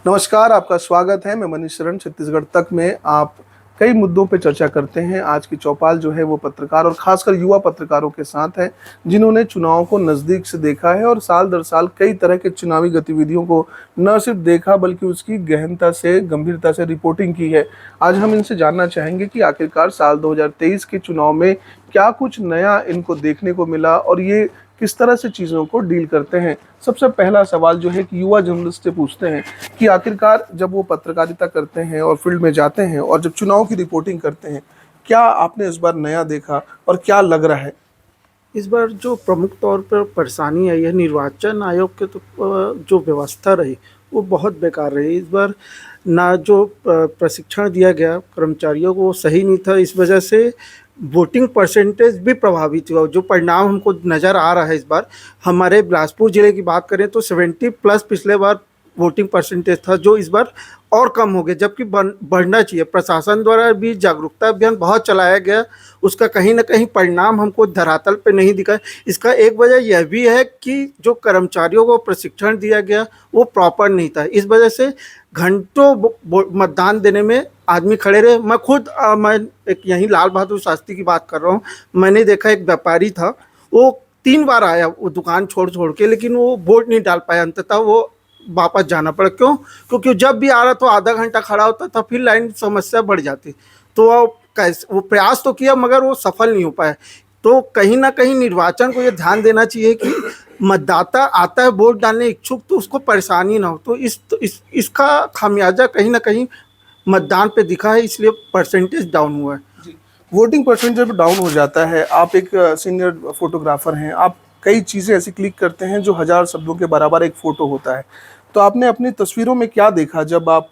नमस्कार, आपका स्वागत है। मैं मनीष शरण छत्तीसगढ़ तक में आप कई मुद्दों पे चर्चा करते हैं। आज की चौपाल जो है वो पत्रकार और खासकर युवा पत्रकारों के साथ है, जिन्होंने चुनाव को नज़दीक से देखा है और साल दर साल कई तरह के चुनावी गतिविधियों को न सिर्फ देखा बल्कि उसकी गहनता से, गंभीरता से रिपोर्टिंग की है। आज हम इनसे जानना चाहेंगे कि आखिरकार साल 2023 के चुनाव में क्या कुछ नया इनको देखने को मिला और ये किस तरह से चीज़ों को डील करते हैं। सबसे पहला सवाल जो है कि युवा जर्नलिस्ट से पूछते हैं कि आखिरकार जब वो पत्रकारिता करते हैं और फील्ड में जाते हैं और जब चुनाव की रिपोर्टिंग करते हैं, क्या आपने इस बार नया देखा और क्या लग रहा है? इस बार जो प्रमुख तौर पर परेशानी आई है निर्वाचन आयोग के तो जो व्यवस्था रही वो बहुत बेकार रही। इस बार ना जो प्रशिक्षण दिया गया कर्मचारियों को वो सही नहीं था। इस वजह से वोटिंग परसेंटेज भी प्रभावित हुआ। जो परिणाम हमको नज़र आ रहा है इस बार, हमारे बिलासपुर ज़िले की बात करें तो 70+ पिछले बार वोटिंग परसेंटेज था, जो इस बार और कम हो गया, जबकि बढ़ना चाहिए। प्रशासन द्वारा भी जागरूकता अभियान बहुत चलाया गया, उसका कहीं ना कहीं परिणाम हमको धरातल पे नहीं दिखा। इसका एक वजह यह भी है कि जो कर्मचारियों को प्रशिक्षण दिया गया वो प्रॉपर नहीं था। इस वजह से घंटों मतदान देने में आदमी खड़े रहे। मैं खुद मैं एक यहीं लाल बहादुर शास्त्री की बात कर रहा हूँ। मैंने देखा एक व्यापारी था, वो 3 बार आया वो दुकान छोड़ छोड़ के, लेकिन वो वोट नहीं डाल पाया। अंततः वो वापस जाना पड़ा। क्यों? क्योंकि जब भी आ रहा तो आधा घंटा खड़ा होता था, फिर लाइन समस्या बढ़ जाती। तो वो प्रयास तो किया मगर वो सफल नहीं हो पाया। तो कहीं ना कहीं निर्वाचन को ये ध्यान देना चाहिए कि मतदाता आता है वोट डालने इच्छुक, तो उसको परेशानी ना हो। तो इसका खामियाजा कहीं ना कहीं मतदान पे दिखा है, इसलिए परसेंटेज डाउन हुआ है। वोटिंग परसेंट जब डाउन हो जाता है, आप एक सीनियर फोटोग्राफर हैं, आप कई चीज़ें ऐसी क्लिक करते हैं जो हजार शब्दों के बराबर एक फ़ोटो होता है। तो आपने अपनी तस्वीरों में क्या देखा जब आप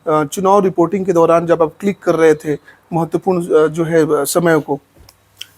चुनाव रिपोर्टिंग के दौरान जब आप क्लिक कर रहे थे महत्वपूर्ण जो है समय को?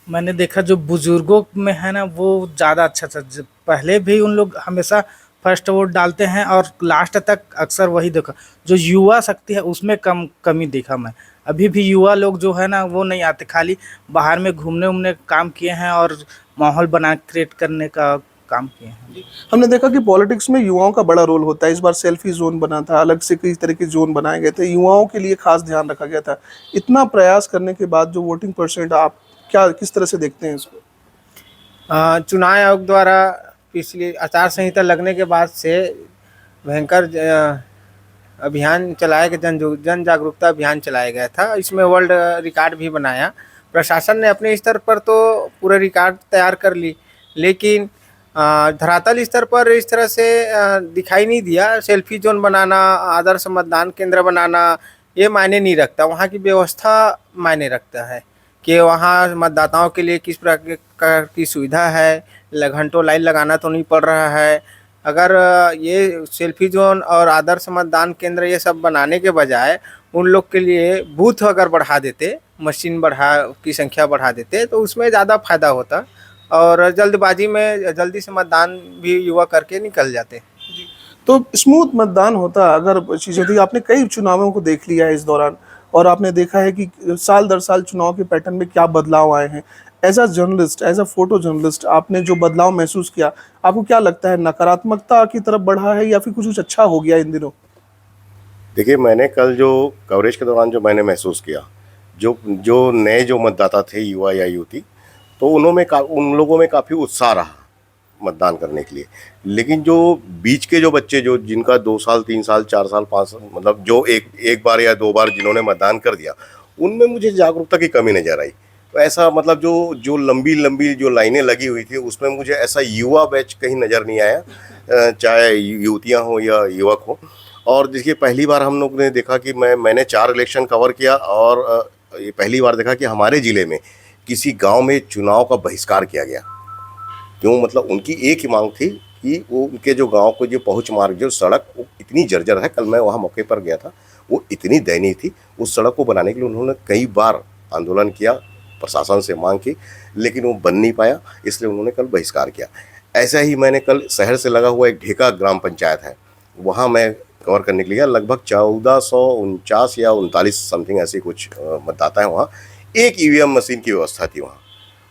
मैंने देखा जो बुजुर्गों में है ना वो ज़्यादा अच्छा था। पहले भी उन लोग हमेशा फर्स्ट वोट डालते हैं और लास्ट तक अक्सर वही देखा। जो युवा शक्ति है उसमें कमी देखा मैं। अभी भी युवा लोग जो है ना वो नहीं आते, खाली बाहर में घूमने उमने काम किए हैं और माहौल बना क्रिएट करने का काम किए हैं। हमने देखा कि पॉलिटिक्स में युवाओं का बड़ा रोल होता है। इस बार सेल्फी जोन बना था, अलग से कई तरह के जोन बनाए गए थे, युवाओं के लिए खास ध्यान रखा गया था। इतना प्रयास करने के बाद जो वोटिंग परसेंट, आप क्या किस तरह से देखते हैं इसको? चुनाव आयोग द्वारा पिछली आचार संहिता लगने के बाद से भयंकर अभियान चलाया गया, जन जागरूकता अभियान चलाया गया था। इसमें वर्ल्ड रिकॉर्ड भी बनाया। प्रशासन ने अपने स्तर पर तो पूरा रिकॉर्ड तैयार कर ली, लेकिन धरातल स्तर पर इस तरह से दिखाई नहीं दिया। सेल्फी जोन बनाना, आदर्श मतदान केंद्र बनाना, ये मायने नहीं रखता। वहाँ की व्यवस्था मायने रखता है कि वहाँ मतदाताओं के लिए किस प्रकार की सुविधा है। घंटों लाइन लगाना तो नहीं पड़ रहा है। अगर ये सेल्फी जोन और आदर्श मतदान केंद्र ये सब बनाने के बजाय उन लोग के लिए बूथ अगर बढ़ा देते, मशीन की संख्या बढ़ा देते, तो उसमें ज़्यादा फायदा होता और जल्दबाजी में जल्दी से मतदान भी युवा करके निकल जाते। तो स्मूथ मतदान होता अगर चीज़ें थी। आपने कई चुनावों को देख लिया है इस दौरान और आपने देखा है कि साल दर साल चुनाव के पैटर्न में क्या बदलाव आए हैं। As a journalist, as a photo journalist, आपने जो बदलाव महसूस किया, आपको क्या लगता है नकारात्मकता की तरफ बढ़ा है या फिर कुछ अच्छा हो गया इन दिनों? देखिए, मैंने कल जो कवरेज के दौरान जो मैंने महसूस किया, जो जो नए जो मतदाता थे, युवा या युवती, तो उन लोगों में काफ़ी उत्साह रहा मतदान करने के लिए। लेकिन जो बीच के जो बच्चे, जो जिनका 2 साल 3 साल 4 साल 5 साल, मतलब जो एक बार या 2 बार जिन्होंने मतदान कर दिया, उनमें मुझे जागरूकता की कमी नज़र आई। तो ऐसा मतलब जो जो लंबी जो लाइनें लगी हुई थी उसमें मुझे ऐसा युवा बैच कहीं नज़र नहीं आया, चाहे युवतियाँ हों या युवक हों। और देखिए, पहली बार हम लोग ने देखा कि मैंने 4 इलेक्शन कवर किया और ये पहली बार देखा कि हमारे ज़िले में किसी गांव में चुनाव का बहिष्कार किया गया। क्यों? मतलब उनकी एक ही मांग थी कि वो उनके जो गांव को जो पहुंच मार्ग, जो सड़क, वो इतनी जर्जर है। कल मैं वहाँ मौके पर गया था, वो इतनी दयनीय थी। उस सड़क को बनाने के लिए उन्होंने कई बार आंदोलन किया, प्रशासन से मांग की, लेकिन वो बन नहीं पाया, इसलिए उन्होंने कल बहिष्कार किया। ऐसा ही मैंने कल शहर से लगा हुआ एक ढेका ग्राम पंचायत है, वहाँ मैं कवर करने के लिए, लगभग 1449 या 39 समथिंग ऐसी कुछ मतदाता है वहाँ। एक ईवीएम मशीन की व्यवस्था थी वहाँ,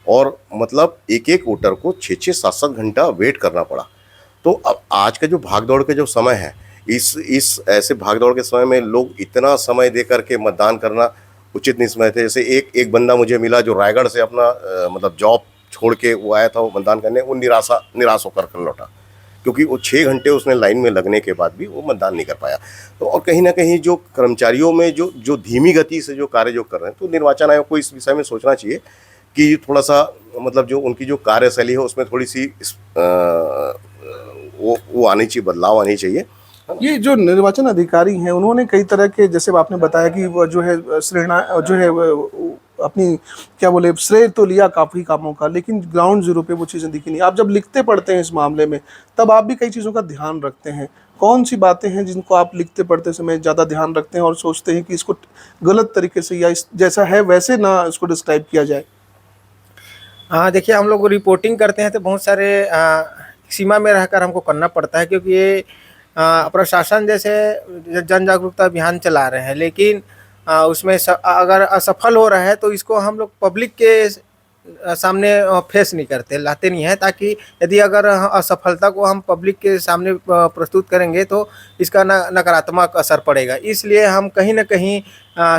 और मतलब एक वोटर को 6-6 7-7 घंटा वेट करना पड़ा। तो अब आज का जो भाग दौड़ का जो समय है, इस ऐसे भागदौड़ के समय में लोग इतना समय दे करके मतदान करना उचित नहीं समझते। जैसे एक बंदा मुझे मिला जो रायगढ़ से अपना मतलब जॉब छोड़ के वो आया था वो मतदान करने, वो निराश होकर कर लौटा, क्योंकि वो 6 घंटे उसने लाइन में लगने के बाद भी वो मतदान नहीं कर पाया। तो और कहीं ना कहीं जो कर्मचारियों में जो धीमी गति से जो कार्य जो कर रहे हैं, तो निर्वाचन आयोग को इस विषय में सोचना चाहिए कि थोड़ा सा मतलब जो उनकी जो कार्यशैली है उसमें थोड़ी सी वो आनी चाहिए, बदलाव आनी चाहिए। ये जो निर्वाचन अधिकारी हैं उन्होंने कई तरह के, जैसे आपने बताया कि वो जो है जो है वो अपनी क्या बोले श्रेय तो लिया काफ़ी कामों का, लेकिन ग्राउंड जीरो पे वो चीज़ें दिखी नहीं। आप जब लिखते पढ़ते हैं इस मामले में तब आप भी कई चीज़ों का ध्यान रखते हैं। कौन सी बातें हैं जिनको आप लिखते पढ़ते समय ज़्यादा ध्यान रखते हैं और सोचते हैं कि इसको गलत तरीके से या इस जैसा है वैसे ना इसको डिस्क्राइब किया जाए? हाँ, देखिए हम लोग रिपोर्टिंग करते हैं तो बहुत सारे सीमा में रहकर हमको करना पड़ता है, क्योंकि ये प्रशासन जैसे जन जागरूकता अभियान चला रहे हैं, लेकिन उसमें अगर असफल हो रहा है तो इसको हम लोग पब्लिक के सामने फेस नहीं करते, लाते नहीं हैं, ताकि यदि अगर असफलता को हम पब्लिक के सामने प्रस्तुत करेंगे तो इसका नकारात्मक असर पड़ेगा। इसलिए हम कहीं ना कहीं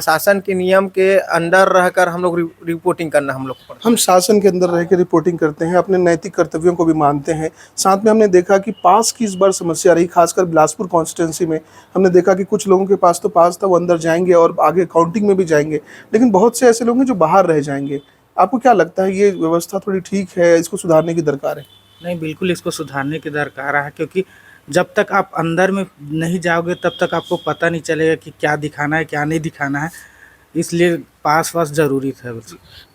शासन के नियम के अंदर रहकर हम लोग रिपोर्टिंग करना हम लोग को पड़ता है। हम शासन के अंदर रह के रिपोर्टिंग करते हैं, अपने नैतिक कर्तव्यों को भी मानते हैं। साथ में हमने देखा कि पास की इस बार समस्या रही, खासकर बिलासपुर कॉन्स्टिट्यूंसी में हमने देखा कि कुछ लोगों के पास तो पास था, वो अंदर जाएंगे और आगे काउंटिंग में भी जाएंगे, लेकिन बहुत से ऐसे लोग हैं जो बाहर रह जाएंगे। आपको क्या लगता है ये व्यवस्था थोड़ी ठीक है, इसको सुधारने की दरकार है? नहीं, बिल्कुल इसको सुधारने की दरकार है, क्योंकि जब तक आप अंदर में नहीं जाओगे तब तक आपको पता नहीं चलेगा कि क्या दिखाना है क्या नहीं दिखाना है, इसलिए पास वास ज़रूरी था।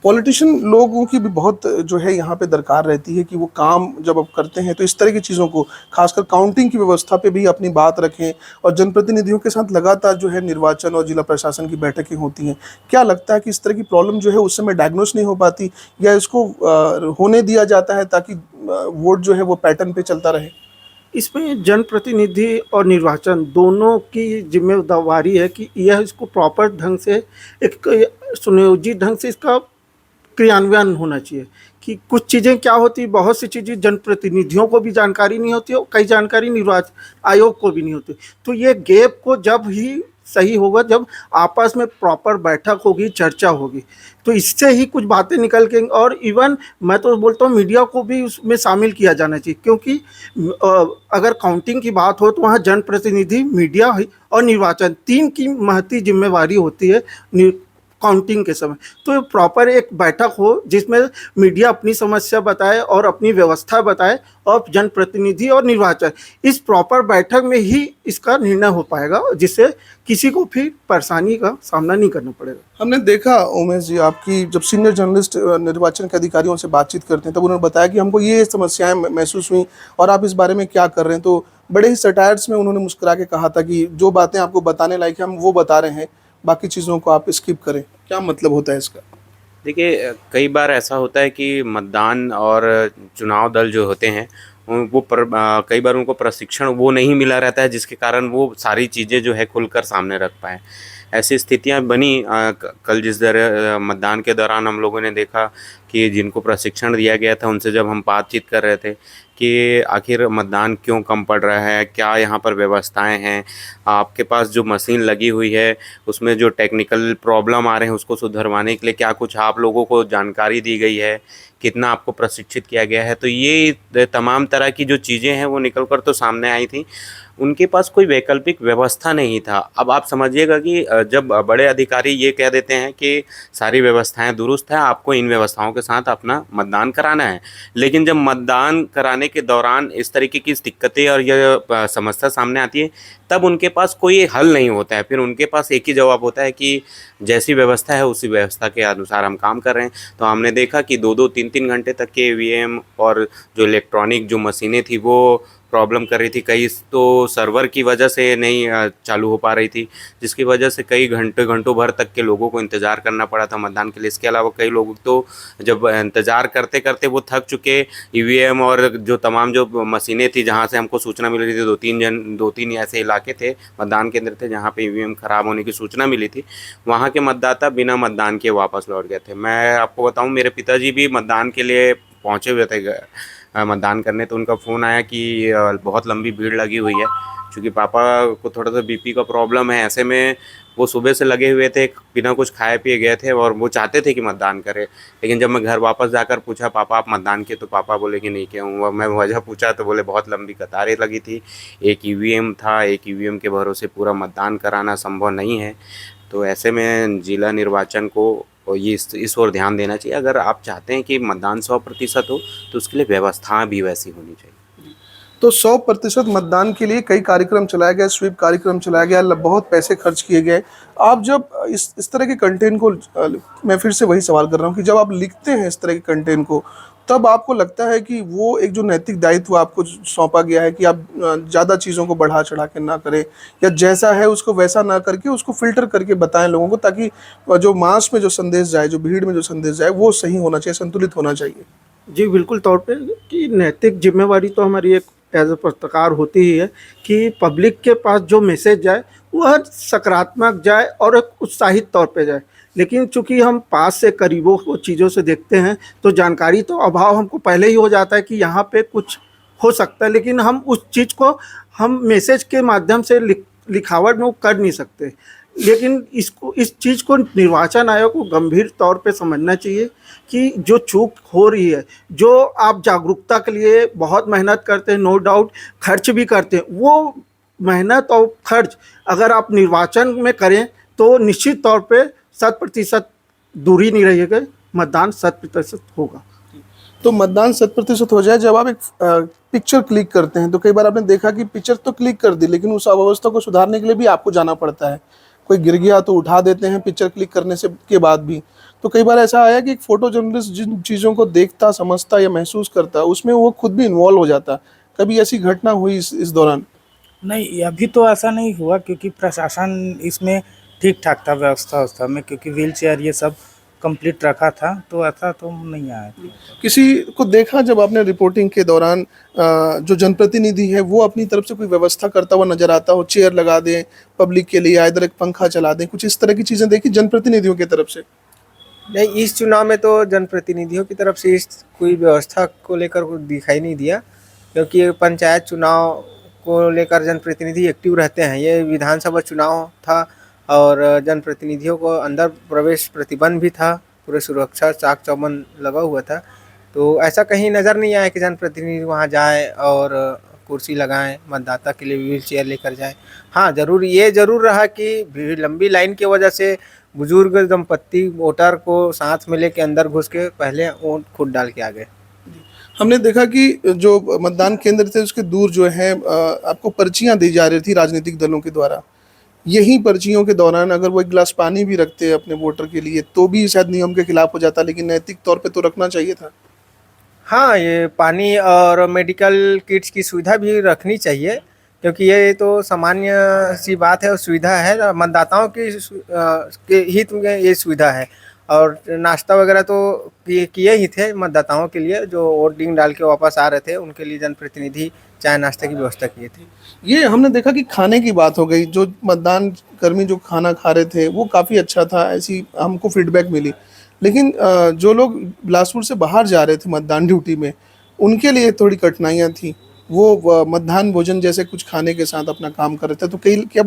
पॉलिटिशियन लोगों की भी बहुत जो है यहाँ पे दरकार रहती है कि वो काम जब आप करते हैं तो इस तरह की चीज़ों को, खासकर काउंटिंग की व्यवस्था पे भी अपनी बात रखें। और जनप्रतिनिधियों के साथ लगातार जो है निर्वाचन और जिला प्रशासन की बैठकें होती हैं। क्या लगता है कि इस तरह की प्रॉब्लम जो है उस समय डायग्नोस नहीं हो पाती, या इसको होने दिया जाता है ताकि वोट जो है वो पैटर्न पे चलता रहे? इसमें जनप्रतिनिधि और निर्वाचन दोनों की जिम्मेदारी है कि यह इसको प्रॉपर ढंग से, एक सुनियोजित ढंग से इसका क्रियान्वयन होना चाहिए। कि कुछ चीज़ें क्या होती, बहुत सी चीज़ें जनप्रतिनिधियों को भी जानकारी नहीं होती और कई जानकारी निर्वाचन आयोग को भी नहीं होती। तो ये गैप को जब ही सही होगा जब आपस में प्रॉपर बैठक होगी, चर्चा होगी, तो इससे ही कुछ बातें निकल के। और इवन मैं तो बोलता हूँ मीडिया को भी उसमें शामिल किया जाना चाहिए, क्योंकि अगर काउंटिंग की बात हो तो वहाँ जनप्रतिनिधि, मीडिया और निर्वाचन तीन की महती जिम्मेवारी होती है काउंटिंग के समय। तो प्रॉपर एक बैठक हो जिसमें मीडिया अपनी समस्या बताए और अपनी व्यवस्था बताए, और जनप्रतिनिधि और निर्वाचन इस प्रॉपर बैठक में ही इसका निर्णय हो पाएगा, जिससे किसी को फिर परेशानी का सामना नहीं करना पड़ेगा। हमने देखा उमेश जी, आपकी जब सीनियर जर्नलिस्ट निर्वाचन के अधिकारियों से बातचीत करते हैं तब उन्होंने बताया कि हमको ये समस्याएं महसूस हुई और आप इस बारे में क्या कर रहे हैं। तो बड़े ही सटायर्स में उन्होंने मुस्कुरा के कहा था कि जो बातें आपको बताने लायक है हम वो बता रहे हैं, बाकी चीज़ों को आप स्किप करें। क्या मतलब होता है इसका? देखिए, कई बार ऐसा होता है कि मतदान और चुनाव दल जो होते हैं कई बार उनको प्रशिक्षण वो नहीं मिला रहता है, जिसके कारण वो सारी चीज़ें जो है खुलकर सामने रख पाएँ। ऐसी स्थितियां बनी कल जिस तरह मतदान के दौरान हम लोगों ने देखा कि जिनको प्रशिक्षण दिया गया था उनसे जब हम बातचीत कर रहे थे कि आखिर मतदान क्यों कम पड़ रहा है, क्या यहाँ पर व्यवस्थाएं हैं, आपके पास जो मशीन लगी हुई है उसमें जो टेक्निकल प्रॉब्लम आ रहे हैं उसको सुधरवाने के लिए क्या कुछ आप लोगों को जानकारी दी गई है, कितना आपको प्रशिक्षित किया गया है। तो ये तमाम तरह की जो चीज़ें हैं वो निकल कर तो सामने आई थी। उनके पास कोई वैकल्पिक व्यवस्था नहीं था। अब आप समझिएगा कि जब बड़े अधिकारी ये कह देते हैं कि सारी व्यवस्थाएं दुरुस्त हैं, आपको इन व्यवस्थाओं के साथ अपना मतदान कराना है, लेकिन जब मतदान कराने के दौरान इस तरीके की दिक्कतें और यह समस्या सामने आती है तब उनके पास कोई हल नहीं होता है। फिर उनके पास एक ही जवाब होता है कि जैसी व्यवस्था है उसी व्यवस्था के अनुसार हम काम कर रहे हैं। तो हमने देखा कि 2-2, 3-3 घंटे तक के ईवीएम और जो इलेक्ट्रॉनिक जो मशीनें थी वो प्रॉब्लम कर रही थी। कई तो सर्वर की वजह से नहीं चालू हो पा रही थी, जिसकी वजह से कई घंटों भर तक के लोगों को इंतज़ार करना पड़ा था मतदान के लिए। इसके अलावा कई लोग तो जब इंतज़ार करते करते वो थक चुके, ईवीएम और जो तमाम जो मशीनें थी जहां से हमको सूचना मिल रही थी, 2-3 ऐसे इलाके थे, मतदान केंद्र थे जहाँ पे ईवीएम ख़राब होने की सूचना मिली थी, वहाँ के मतदाता बिना मतदान के वापस लौट गए थे। मैं आपको बताऊँ, मेरे पिताजी भी मतदान के लिए पहुँचे हुए थे मतदान करने, तो उनका फ़ोन आया कि बहुत लंबी भीड़ लगी हुई है। चूँकि पापा को थोड़ा सा बीपी का प्रॉब्लम है, ऐसे में वो सुबह से लगे हुए थे, बिना कुछ खाए पिए गए थे और वो चाहते थे कि मतदान करें। लेकिन जब मैं घर वापस जाकर पूछा पापा आप मतदान किए, तो पापा बोले कि नहीं किया हूँ। मैं वजह पूछा तो बोले बहुत लंबी कतारें लगी थी, एक ईवीएम था, एक ईवीएम के भरोसे पूरा मतदान कराना संभव नहीं है। तो ऐसे में जिला निर्वाचन को ये इस ओर ध्यान देना चाहिए। अगर आप चाहते हैं कि मतदान 100% हो, तो उसके लिए व्यवस्थाएं भी वैसी होनी चाहिए। तो 100% मतदान के लिए कई कार्यक्रम चलाए गए, स्वीप कार्यक्रम चलाया गया, बहुत पैसे खर्च किए गए। आप जब इस तरह के कंटेंट को मैं फिर से वही सवाल कर रहा हूँ कि जब आप लिखते हैं इस तरह के कंटेंट को, तब आपको लगता है कि वो एक जो नैतिक दायित्व आपको सौंपा गया है कि आप ज़्यादा चीज़ों को बढ़ा चढ़ा के ना करें, या जैसा है उसको वैसा ना करके उसको फिल्टर करके बताएं लोगों को, ताकि जो मास में जो संदेश जाए, जो भीड़ में जो संदेश जाए, वो सही होना चाहिए, संतुलित होना चाहिए। जी, बिल्कुल तौर पे कि नैतिक जिम्मेवारी तो हमारी एक एज ए पत्रकार होती ही है कि पब्लिक के पास जो मैसेज जाए वह सकारात्मक जाए और एक उत्साहित तौर पे जाए। लेकिन चूंकि हम पास से करीबों को चीज़ों से देखते हैं तो जानकारी तो अभाव हमको पहले ही हो जाता है कि यहाँ पे कुछ हो सकता है, लेकिन हम उस चीज़ को हम मैसेज के माध्यम से लिखावट में वो कर नहीं सकते। लेकिन इस चीज़ को निर्वाचन आयोग को गंभीर तौर पे समझना चाहिए कि जो चूक हो रही है, जो आप जागरूकता के लिए बहुत मेहनत करते हैं, नो डाउट खर्च भी करते हैं, वो मेहनत और खर्च अगर आप निर्वाचन में करें तो निश्चित तौर पे 100% दूरी नहीं रहेगा, मतदान 100% होगा। तो मतदान 100% हो जाए। जब आप एक पिक्चर क्लिक करते हैं तो कई बार आपने देखा कि पिक्चर तो क्लिक कर दी, लेकिन उस अव्यवस्था को सुधारने के लिए भी आपको जाना पड़ता है। कोई गिर गया तो उठा देते हैं पिक्चर क्लिक करने से के बाद भी। तो कई बार ऐसा आया कि एक फोटो जर्नलिस्ट जिन चीज़ों को देखता, समझता या महसूस करता, उसमें वो खुद भी इन्वॉल्व हो जाता। कभी ऐसी घटना हुई इस दौरान? नहीं, अभी तो ऐसा नहीं हुआ क्योंकि प्रशासन इसमें ठीक ठाक था, व्यवस्था में, क्योंकि व्हील चेयर ये सब कंप्लीट रखा था, तो ऐसा तो नहीं आया। किसी को देखा जब आपने रिपोर्टिंग के दौरान जो जनप्रतिनिधि है वो अपनी तरफ से कोई व्यवस्था करता हुआ नजर आता हो, चेयर लगा दें पब्लिक के लिए, इधर एक पंखा चला दें, कुछ इस तरह की चीजें देखी जनप्रतिनिधियों की तरफ से? नहीं, इस चुनाव में तो जनप्रतिनिधियों की तरफ से इस कोई व्यवस्था को लेकर कुछ दिखाई नहीं दिया, क्योंकि पंचायत चुनाव को लेकर जनप्रतिनिधि एक्टिव रहते हैं। ये विधानसभा चुनाव था और जनप्रतिनिधियों को अंदर प्रवेश प्रतिबंध भी था, पूरे सुरक्षा चाक चौबंद लगा हुआ था। तो ऐसा कहीं नज़र नहीं आया कि जनप्रतिनिधि वहाँ जाए और कुर्सी लगाएं, मतदाता के लिए व्हील चेयर लेकर जाएं। हाँ, ये ज़रूर रहा कि भीड़ लंबी लाइन की वजह से बुजुर्ग दंपत्ति वोटर को साथ में लेके अंदर घुस के पहले वोट खुद डाल के आ गए। हमने देखा कि जो मतदान केंद्र थे उसके दूर जो है आपको पर्चियां दी जा रही थी राजनीतिक दलों के द्वारा। यही पर्चियों के दौरान अगर वो एक गिलास पानी भी रखते अपने वोटर के लिए तो भी शायद नियम के खिलाफ हो जाता, लेकिन नैतिक तौर पे तो रखना चाहिए था। हाँ, ये पानी और मेडिकल किट्स की सुविधा भी रखनी चाहिए, क्योंकि ये तो सामान्य सी बात है और सुविधा है, मतदाताओं के हित में ये सुविधा है। और नाश्ता वगैरह तो किए ही थे मतदाताओं के लिए, जो वोटिंग डाल के वापस आ रहे थे उनके लिए जनप्रतिनिधि चाय नाश्ते की व्यवस्था किए थे। ये हमने देखा कि खाने की बात हो गई, जो मतदान कर्मी जो खाना खा रहे थे वो काफ़ी अच्छा था, ऐसी हमको फीडबैक मिली। लेकिन जो लोग बिलासपुर से बाहर जा रहे थे मतदान ड्यूटी में, उनके लिए थोड़ी कठिनाइयाँ थी। वो मध्याह्न भोजन जैसे कुछ खाने के साथ अपना काम कर रहे थे, तो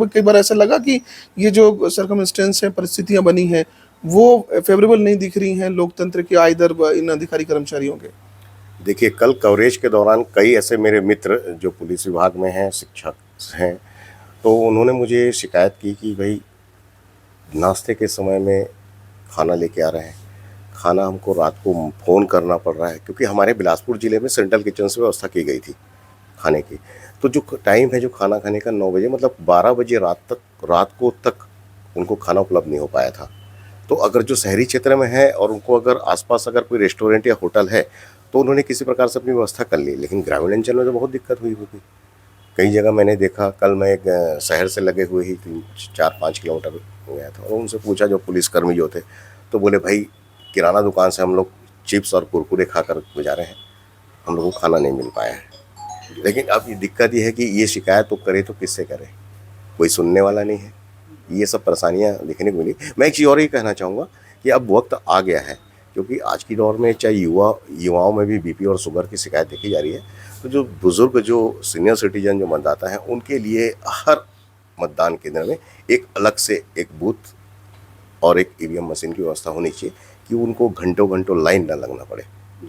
कई बार ऐसा लगा कि ये जो सर्कमस्टेंस है, परिस्थितियाँ बनी हैं, वो फेवरेबल नहीं दिख रही हैं लोकतंत्र के आइदर इन अधिकारी कर्मचारियों के। देखिए, कल कवरेज के दौरान कई ऐसे मेरे मित्र जो पुलिस विभाग में हैं, शिक्षक हैं, तो उन्होंने मुझे शिकायत की कि भाई नाश्ते के समय में खाना लेके आ रहे हैं, खाना हमको रात को फ़ोन करना पड़ रहा है, क्योंकि हमारे बिलासपुर ज़िले में सेंट्रल किचन से व्यवस्था की गई थी खाने की। तो जो टाइम है जो खाना खाने का 9 बजे, मतलब 12 बजे रात को तक उनको खाना उपलब्ध नहीं हो पाया था। तो अगर जो शहरी क्षेत्र में है और उनको अगर आसपास अगर कोई रेस्टोरेंट या होटल है तो उन्होंने किसी प्रकार से अपनी व्यवस्था कर ली, लेकिन ग्रामीण अंचल में तो बहुत दिक्कत हुई होगी। कई जगह मैंने देखा, कल मैं एक शहर से लगे हुए ही 4-5 किलोमीटर गया था और उनसे पूछा जो पुलिसकर्मी जो थे, तो बोले भाई किराना दुकान से हम लोग चिप्स और कुरकुरे खाकर गुजारे हैं, हम लोगों को खाना नहीं मिल पाया है। लेकिन अब ये दिक्कत ये है कि ये शिकायत तो करे तो किससे करे, कोई सुनने वाला नहीं है। ये सब परेशानियाँ देखने को मिली। मैं एक चीज़ और ही कहना चाहूँगा कि अब वक्त आ गया है क्योंकि आज की दौर में चाहे युवाओं में भी बीपी और शुगर की शिकायत देखी जा रही है। तो जो बुजुर्ग, जो सीनियर सिटीजन, जो मतदाता हैं, उनके लिए हर मतदान केंद्र में एक अलग से एक बूथ और एक ईवीएम मशीन की व्यवस्था होनी चाहिए कि उनको घंटों घंटों लाइन न लगना पड़े।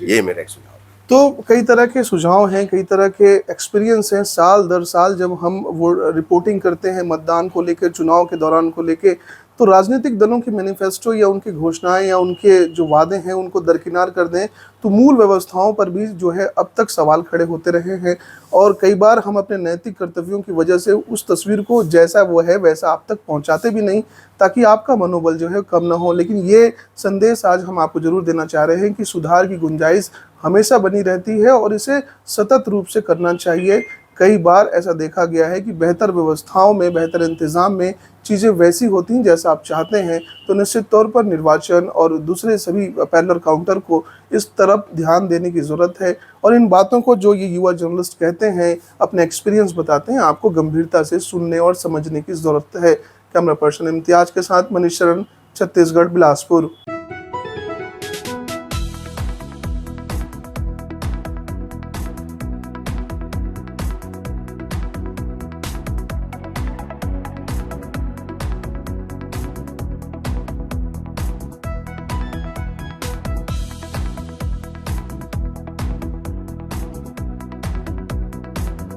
ये मेरा एक सुझाव है। तो कई तरह के सुझाव हैं, कई तरह के एक्सपीरियंस हैं। साल दर साल जब हम वो रिपोर्टिंग करते हैं मतदान को लेकर, चुनाव के दौरान को लेकर, तो राजनीतिक दलों की मैनिफेस्टो या उनकी घोषणाएं या उनके जो वादे हैं उनको दरकिनार कर दें, तो मूल व्यवस्थाओं पर भी जो है अब तक सवाल खड़े होते रहे हैं। और कई बार हम अपने नैतिक कर्तव्यों की वजह से उस तस्वीर को जैसा वो है वैसा आप तक पहुंचाते भी नहीं, ताकि आपका मनोबल जो है कम ना हो। लेकिन ये संदेश आज हम आपको जरूर देना चाह रहे हैं कि सुधार की गुंजाइश हमेशा बनी रहती है और इसे सतत रूप से करना चाहिए। कई बार ऐसा देखा गया है कि बेहतर व्यवस्थाओं में, बेहतर इंतज़ाम में चीज़ें वैसी होती हैं जैसा आप चाहते हैं, तो निश्चित तौर पर निर्वाचन और दूसरे सभी पैरेलल काउंटर को इस तरफ ध्यान देने की ज़रूरत है। और इन बातों को जो ये युवा जर्नलिस्ट कहते हैं, अपने एक्सपीरियंस बताते हैं, आपको गंभीरता से सुनने और समझने की ज़रूरत है। कैमरा पर्सन इम्तियाज के साथ मनीष शरण, छत्तीसगढ़, बिलासपुर।